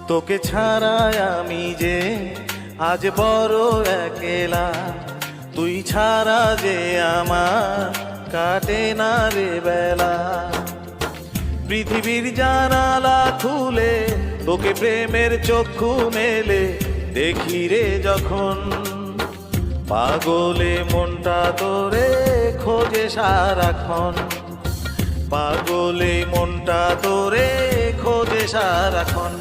তোকে ছাড়াই আমি যে আজ বড় একেলা, তুই ছাড়া যে আমার কাটে না রে বেলা। পৃথিবীর জানালা খুলে তোকে প্রেমের চক্ষু মেলে দেখি রে যখন, পাগলে মনটা তোরে খোঁজে সারাক্ষণ, পাগলে মনটা তোরে খোঁজে সারাক্ষণ।